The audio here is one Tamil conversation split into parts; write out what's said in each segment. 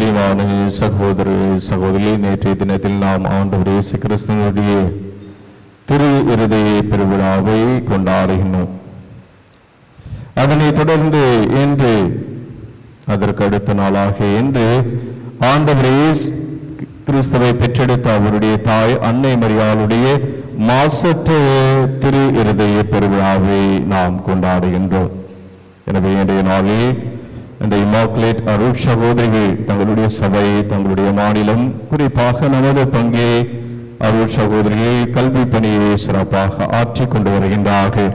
பிரியமான சகோதர சகோதரி, நேற்றைய தினத்தில் நாம் ஆண்டவர் இயேசு கிறிஸ்துவினுடைய திரு இருதய பெருவிழாவை கொண்டாடுகின்றோம். அதனைத் தொடர்ந்து இன்று அதற்கு அடுத்த நாளாக இன்று ஆண்டவர் இயேசு கிறிஸ்துவை பெற்றெடுத்த அவருடைய தாய் அன்னை மரியாளுடைய மாசற்ற திரு இருதய பெருவிழாவை நாம் கொண்டாடுகின்றோம். எனவே இன்றைய நாளில் இந்த இமாக்குலேட் அருள் சகோதரிகள் தங்களுடைய சபை, தங்களுடைய மாநிலம், குறிப்பாக நமது பங்கே அருள் சகோதரிகள் கல்வி பணியை சிறப்பாக ஆற்றிக் கொண்டு வருகின்றார்கள்.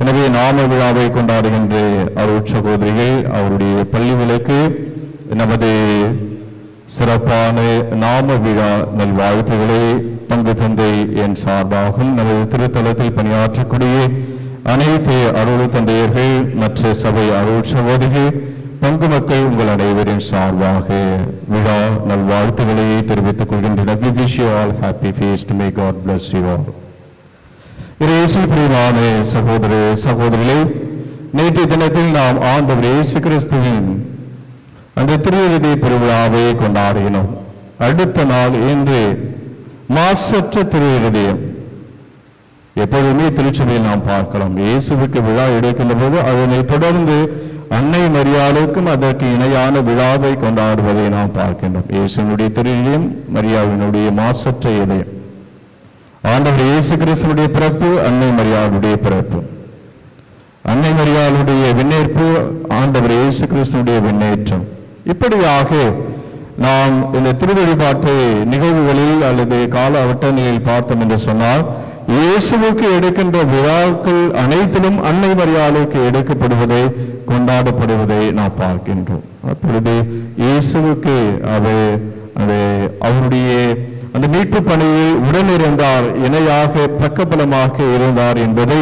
எனவே நாம விழாவை கொண்டாடுகின்ற அருள் சகோதரிகள் அவருடைய பள்ளிகளுக்கு நமது சிறப்பான நாம விழா நல்வாழ்த்துக்களை பங்கு தந்தை என் சார்பாகவும் நமது திருத்தலத்தில் பணியாற்றக்கூடிய அனைத்து அருள் தந்தையர்கள், மற்ற சபை அருள் சகோதரிகள், பங்கு மக்கள் உங்கள் அனைவரின் சார்பாக விழா நல்வாழ்த்துக்களை தெரிவித்துக் கொள்கின்றனர். We wish you all happy feast. May God bless you all. இயேசு பிரியமான சகோதர சகோதரிகளே, நேற்றைய தினத்தில் நாம் ஆண்டவர் இயேசு கிறிஸ்துவின் அந்த திரு இருதய பெருவிழாவை கொண்டாடினோம். அடுத்த நாள் இன்று மாசற்ற திரு இருதயம். எப்பொழுதுமே திருச்சபையில் நாம் பார்க்கலாம், இயேசுவுக்கு விழா எடுக்கின்ற போது அதனை தொடர்ந்து அன்னை மரியாளுக்கும் அதற்கு இணையான விழாவை கொண்டாடுவதை நாம் பார்க்கின்றோம். இயேசுனுடைய திரு இதயம், மரியாளுடைய மாசற்ற இதயம். ஆண்டவர் இயேசு கிறிஸ்துடைய பிறப்பு, அன்னை மரியாளுடைய பிறப்பு, அன்னை மரியாளுடைய விண்ணேற்பு, ஆண்டவர் இயேசு கிறிஸ்துடைய விண்ணேற்றம். இப்படியாக நாம் இந்த திருவழிபாட்டு நிகழ்வுகளில் அல்லது கால அட்டவணையில் பார்த்தோம் என்று சொன்னால், இயேசுவுக்கு எடுக்கின்ற விழாக்கள் அனைத்திலும் அன்னை மரியாளுக்கு எடுக்கப்படுவதை, கொண்டாடப்படுவதை நாம் பார்க்கின்றோம். அப்பொழுது இயேசுவுக்கு அவருடைய அந்த மீட்பு பணியில் உடனிருந்தார், இணையாக பக்கபலமாக இருந்தார் என்பதை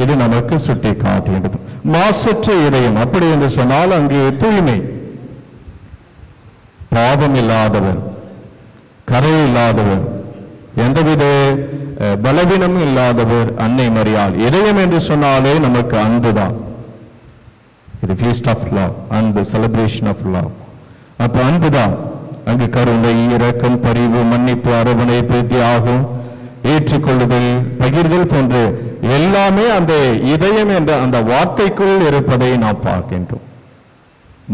இது நமக்கு சுட்டி காட்டுகின்றது. மாசற்ற இதயம் அப்படி என்று சொன்னால் அங்கே தூய்மை, பாவம் இல்லாதவர், கரை இல்லாதவர், எந்தவித பலவீனமும் இல்லாதவர் அன்னை மரியாள். இதயம் என்று சொன்னாலே நமக்கு அன்புதான். இது ஃபீஸ்ட் ஆஃப் லவ், அன்பு, செலிப்ரேஷன் ஆஃப் லவ். அப்ப அன்புதான். அங்கு கருணை, இரக்கம், பரிவு, மன்னிப்பு, அரவணைப்பு, தியாகம், ஏற்றுக்கொள்ளுதல், பகிர்தல் போன்று எல்லாமே அந்த இதயம் என்ற அந்த வார்த்தைக்குள் இருப்பதை நாம் பார்க்கின்றோம்.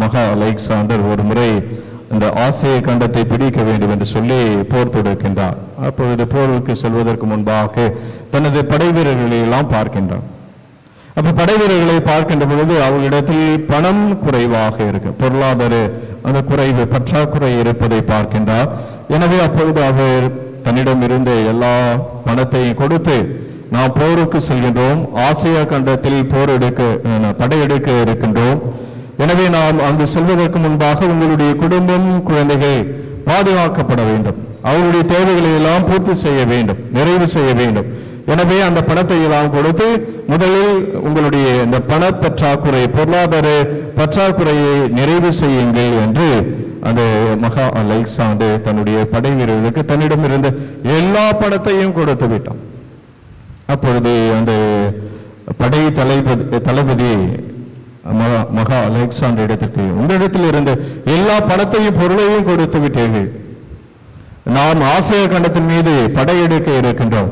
மகா அலெக்சாண்டர் ஒரு முறை இந்த ஆசிய கண்டத்தை பிடிக்க வேண்டும் என்று சொல்லி போர் தொடுக்கின்றார். அப்பொழுது போருக்கு செல்வதற்கு முன்பாக தனது படை வீரர்களை எல்லாம் பார்க்கின்றார். அப்ப படை வீரர்களை பார்க்கின்ற பொழுது அவர்களிடத்தில் பணம் குறைவாக இருக்கு, பொருளாதார அந்த குறைவு, பற்றாக்குறை இருப்பதை பார்க்கின்றார். எனவே அப்பொழுது அவர் தன்னிடம் இருந்த எல்லா பணத்தையும் கொடுத்து, நாம் போருக்கு செல்கின்றோம், ஆசியா கண்டத்தில் படையெடுக்க இருக்கின்றோம், எனவே நாம் அங்கு செல்வதற்கு முன்பாக உங்களுடைய குடும்பம், குழந்தைகள் பாதுகாக்கப்பட வேண்டும், அவருடைய தேவைகளை எல்லாம் பூர்த்தி செய்ய வேண்டும், நிறைவு செய்ய வேண்டும். எனவே அந்த பணத்தை எல்லாம் கொடுத்து முதலில் உங்களுடைய இந்த பண பற்றாக்குறை, பொருளாதார பற்றாக்குறையை நிறைவு செய்யுங்கள் என்று அந்த மகா அலெக்சாண்டர் தன்னுடைய படை வீரர்களுக்கு தன்னிடம் இருந்த எல்லா பணத்தையும் கொடுத்து விட்டான். அப்பொழுது அந்த படை தளபதி மகா அலெக்சாண்டர் இடத்திற்கு, உங்களிடத்தில் இருந்த எல்லா பணத்தையும் பொருளையும் கொடுத்து விட்டீர்கள், நாம் ஆசிய கண்டத்தின் மீது படையெடுக்க இருக்கின்றோம்,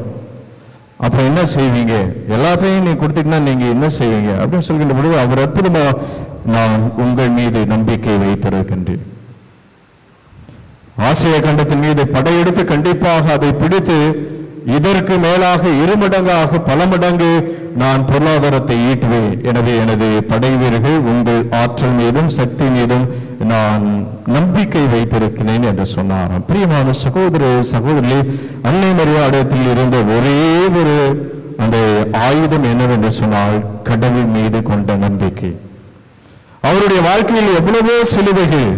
அப்புறம் என்ன செய்வீங்க? எல்லாத்தையும் நீ கொடுத்தீங்கன்னா நீங்க என்ன செய்வீங்க அப்படின்னு சொல்கின்ற பொழுது அவர் அற்புதமா, நான் உங்கள் மீது நம்பிக்கை வைத்திருக்கின்றேன், ஆசிய கண்டத்தின் மீது படையெடுத்து கண்டிப்பாக அதை பிடித்து இதற்கு மேலாக 2 மடங்காக பல மடங்கு நான் பொருளாதாரத்தை ஈட்டுவேன். எனவே எனது படை வீரர்கள் உங்கள் ஆற்றல் மீதும் சக்தி மீதும் நான் நம்பிக்கை வைத்திருக்கிறேன் என்று சொன்னார். பிரியமான சகோதர சகோதரிகளே, அன்னை மரியாளிடத்தில் இருந்த ஒரே ஒரு அந்த ஆயுதம் என்னவென்று சொன்னால் கடவுள் மீது கொண்ட நம்பிக்கை. அவருடைய வாழ்க்கையில் எவ்வளவோ சிலுவைகள்,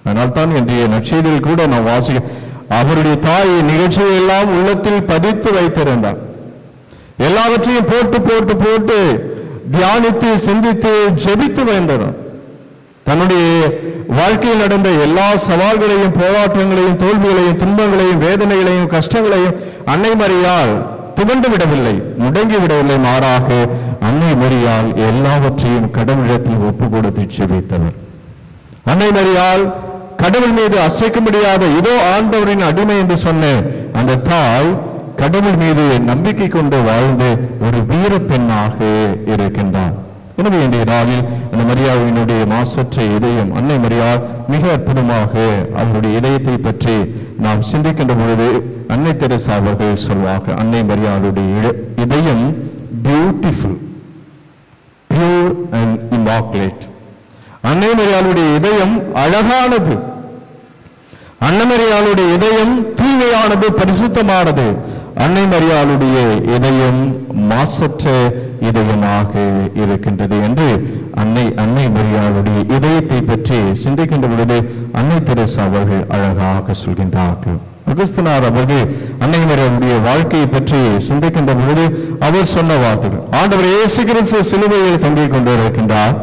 அதனால்தான் இன்றைய நற்செய்தியில் கூட நான் வாசிக்க, அவருடைய தாய் நிகழ்ச்சியை எல்லாம் உள்ளத்தில் பதித்து வைத்திருந்தார். எல்லாவற்றையும் போட்டு போட்டு போட்டு தியானித்து சிந்தித்து ஜெபித்து வந்தார். தன்னுடைய வாழ்க்கையில் நடந்த எல்லா சவால்களையும், போராட்டங்களையும், தோல்விகளையும், துன்பங்களையும், வேதனைகளையும், கஷ்டங்களையும் அன்னை மரியாள் துவண்டு விடவில்லை, முடங்கி விடவில்லை. மாறாக அன்னை மரியாள் எல்லாவற்றையும் கடவுளிடத்தில் ஒப்பு கொடுத்து ஜெபித்தவர். அன்னை மரியாள் கடவுள் மீது அசைக்க முடியாத இதோ ஆண்டவரின் அடிமை என்று சொன்ன அந்த தாய் கடவுள் மீது நம்பிக்கை கொண்டு வாழ்ந்து ஒரு வீர பெண்ணாக இருக்கின்றார். எனவே இன்றைய நாளில் அந்த மரியாவினுடைய மாசற்ற இதயம், அன்னை மரியா மிக அற்புதமாக அவருடைய இதயத்தை பற்றி நாம் சிந்திக்கின்ற பொழுது அன்னை தெரசா அவர்கள் சொல்வார்கள், அன்னை மரியாளுடைய இதயம் பியூட்டிஃபுல், பியூர் அண்ட் இம்மாக்குலேட். அன்னை மரியாளுடைய இதயம் அழகானது, அன்னை மரியாளுடைய இதயம் தூய்மையானது, பரிசுத்தமானது. அன்னை மரியாளுடைய இதயம் மாசற்ற இதயமாக இருக்கின்றது என்று அன்னை மரியாளுடைய இதயத்தை பற்றி சிந்திக்கின்ற பொழுது அன்னை தெரசா அவர்கள் அழகாக சொல்கின்றார்கள். அகஸ்தினார் அவர்கள் அன்னை மரியாளுடைய வாழ்க்கையை பற்றி சிந்திக்கின்ற பொழுது அவர் சொன்ன வார்த்தைகள், ஆண்டவர் இயேசு கிறிஸ்து சிலுவையில் தொங்கிக் கொண்டிருக்கின்றார்,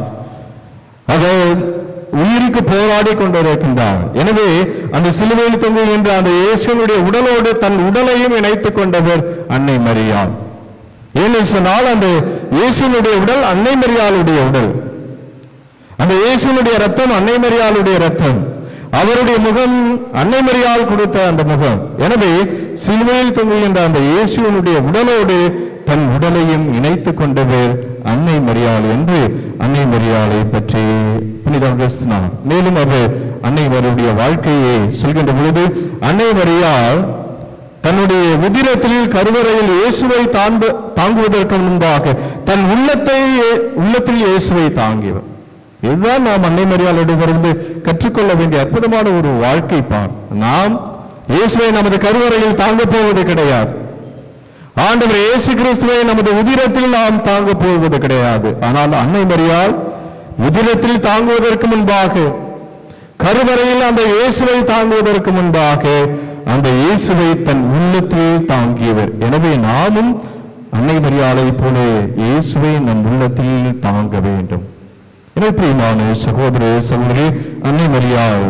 அவர் உயிருக்கு போராடி கொண்டிருக்கின்றார். எனவே அந்த சிலுவையில் தொங்குகின்ற அந்த இயேசுவினுடைய உடலோடு தன் உடலையும் இணைத்துக் கொண்டவர் அன்னை மரியாள். ஏன்னு சொன்னால் அந்த இயேசுனுடைய உடல் அன்னை மரியாளுடைய உடல், அந்த இயேசுனுடைய ரத்தம் அன்னை மரியாளுடைய ரத்தம், அவருடைய முகம் அன்னை மரியாள் கொடுத்த அந்த முகம். எனவே சிலுவையில் தொங்குகின்ற அந்த இயேசுனுடைய உடலோடு தன் உடலையும் இணைத்துக் கொண்டவர் அன்னை மரியாள் என்று அன்னை மரியாளை பற்றி புனித அகஸ்தினார் மேலும் அவர் அன்னை மரியாளுடைய வாழ்க்கையை சொல்கின்ற பொழுது, அன்னை மரியாள் தன்னுடைய உதிரத்தில் கருவறையில் இயேசுவை தாங்குவதற்கு முன்பாக தன் உள்ளத்தில் இயேசுவை தாங்கியவர். இதுதான் நாம் அன்னை மரியாளிடமிருந்து கற்றுக்கொள்ள வேண்டிய அற்புதமான ஒரு வாழ்க்கை பார். நாம் இயேசுவை நமது கருவறையில் தாங்க போவது கிடையாது, ஆண்டவர் இயேசு கிறிஸ்துவை நமது உதிரத்தில் நாம் தாங்க போவது கிடையாது. ஆனால் அன்னை மரியாள் உதிரத்தில் தாங்குவதற்கு முன்பாக, கருவறையில் அந்த இயேசுவை தாங்குவதற்கு முன்பாக அந்த இயேசுவை தன் உள்ளத்தில் தாங்கியவர். எனவே நாமும் அன்னை மரியாளை போல இயேசுவை நம் உள்ளத்தில் தாங்க வேண்டும். எனவே பிரியமான சகோதர சகோதரி, அன்னை மரியாள்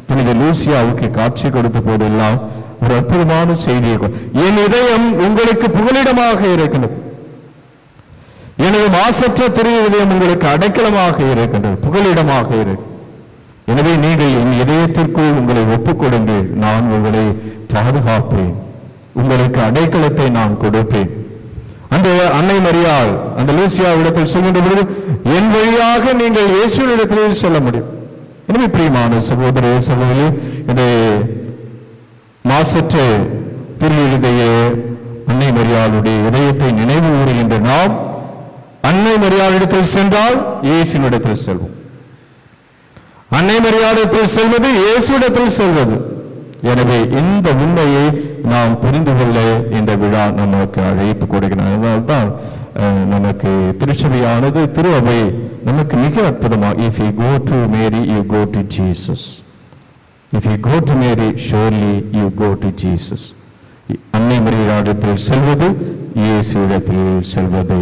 புனித லூசியாவுக்கு காட்சி கொடுத்த போதெல்லாம் ஒரு அற்புதமான செய்தியை, என் இதயம் உங்களுக்கு புகலிடமாக இருக்கின்றது, எனது மாசற்ற திரு இதயம் உங்களுக்கு அடைக்கலமாக இருக்கின்றது, புகலிடமாக இருக்கு. எனவே நீங்கள் என் இதயத்திற்குள் உங்களை ஒப்புக்கொடுங்க, நான் உங்களை பாதுகாப்பேன், உங்களுக்கு அடைக்கலத்தை நான் கொடுப்பேன். அந்த அன்னை மரியாள் அந்த லூசியாவிடத்தில் சொல்கின்ற பொழுது, என் வழியாக நீங்கள் இயேசுவினிடத்தில் செல்ல முடியும். எனவே பிரியமான சகோதர சகோதரி, இந்த மாசற்ற திரு இதய அன்னை மரியாளுடைய இதயத்தை நினைவு கூறுகின்ற நாம் அன்னை மரியாளிடத்தில் சென்றால் இயேசுவினிடத்தில் செல்வோம். அன்னை மரியாளிடத்தில் செல்வது இயேசுவிடத்தில் செல்வது. எனவே இந்த உண்மையை நாம் புரிந்து கொள்ள இந்த விழா நமக்கு அழைப்பு கொடுக்கிறது. அதனால்தான் நமக்கு திருச்சபையானது, திரு அவை நமக்கு மிக அற்புதமாக, if you go to Mary you go to Jesus, if you go to Mary surely you go to Jesus. அன்னை மரியாளிடத்தில் செல்வது இயேசுவிடத்தில் செல்வது.